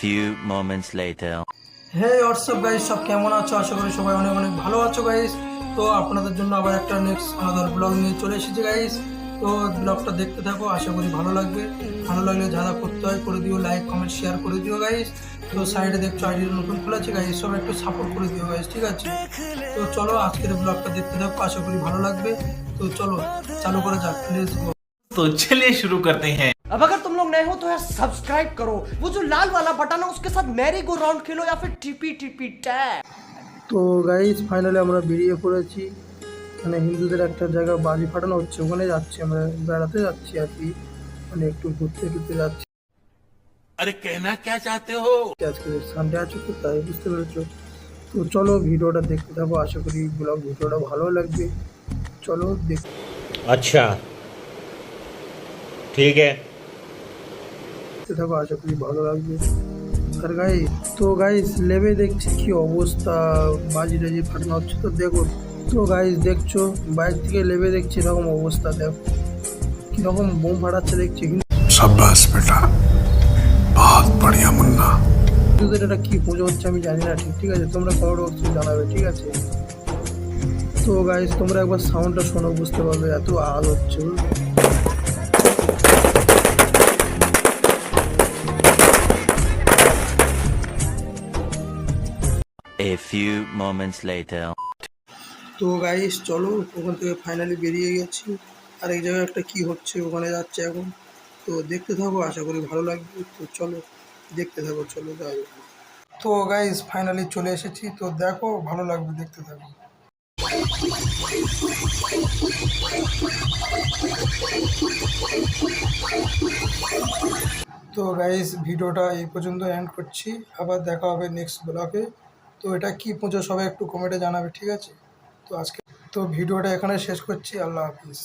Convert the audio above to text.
few moments later. হে WhatsApp guys, সব কেমন আছো? আশা করি সবাই অনেক অনেক ভালো আছো গাইস। তো আপনাদের জন্য আবার একটা নেক্সট আলাদা ব্লগ নিয়ে চলে এসেছি গাইস। তো ব্লগটা দেখতে থাকো, আশা করি ভালো লাগবে। ভালো লাগলে যা যা করতে হয় করে দিও, লাইক কমেন্ট শেয়ার করে দিও গাইস। তো সাইডে দেখছো আইডি নতুন খুলেছে গাইস, সব একটু সাপোর্ট করে দিও গাইস, ঠিক আছে? তো চলো আজকের ব্লগটা দেখতে থাকো, আশা করি ভালো লাগবে। তো চলো চালু করা যাক, লেটস গো। तो चलिए शुरू करते हैं। अब अगर तुम लोग नए हो तो यार सब्सक्राइब करो, वो जो लाल वाला बटन है उसके साथ मैरी गो राउंड खेलो या फिर टीपी टीपी टैप। তো গাইস ফাইনালি আমরা বেরিয়ে পড়েছি, মানে হিন্দুদের একটা জায়গা বাজি ফাটানো হচ্ছে, ওখানে যাচ্ছি আমরা, বেড়াতে যাচ্ছি আর কি, মানে একটু ঘুরতে টুরতে যাচ্ছি। अरे कहना क्या चाहते हो? আজকে সানডে আছে তো তাই, বুঝতে পেরেছো? তো চলো ভিডিওটা দেখতে থাকো, আশা করি ব্লগ ভিডিওটা ভালো লাগবে। চলো দেখতে अच्छा ठीक है। থাকো, আশা করি ভালো লাগবে। আর গাইস লেবে দেখছি কি অবস্থা, বাজি টাজি ফাটানো হচ্ছে তো দেখো। তো গাইস দেখছো বাইক থেকে লেবে দেখছি এরকম অবস্থা, দেখো কিরকম বোম ফাটাচ্ছে দেখছি। কিন্তু शाबाश बेटा, बहुत बढ़िया मुन्ना। এটা কি পুজো হচ্ছে আমি জানি না, ঠিক আছে? তোমরা কমেন্ট বক্সে জানাবে, ঠিক আছে? তো গাইস তোমরা একবার সাউন্ডটা শোনো, বুঝতে পারবে এত আওয়াজ হচ্ছে। A few moments later. তো গাইস চলো, ওখান থেকে ফাইনালি বেরিয়ে গেছি, আর এই জায়গায় একটা কি হচ্ছে ওখানে যাচ্ছে এখন। তো দেখতে থাকো, আশা করি ভালো লাগবে। তো চলো দেখতে থাকো, চলো যাই। তো গাইস ফাইনালি চলে এসেছি, তো দেখো ভালো লাগবে, দেখতে থাকো। তো গাইস ভিডিওটা এই পর্যন্ত এন্ড করছি, আবার দেখা হবে নেক্সট ব্লগে। তো এটা কি পুজো সবাই একটু কমেন্টে জানাবে, ঠিক আছে? তো আজকে তো ভিডিওটা এখানে শেষ করছি, আল্লাহ হাফিজ।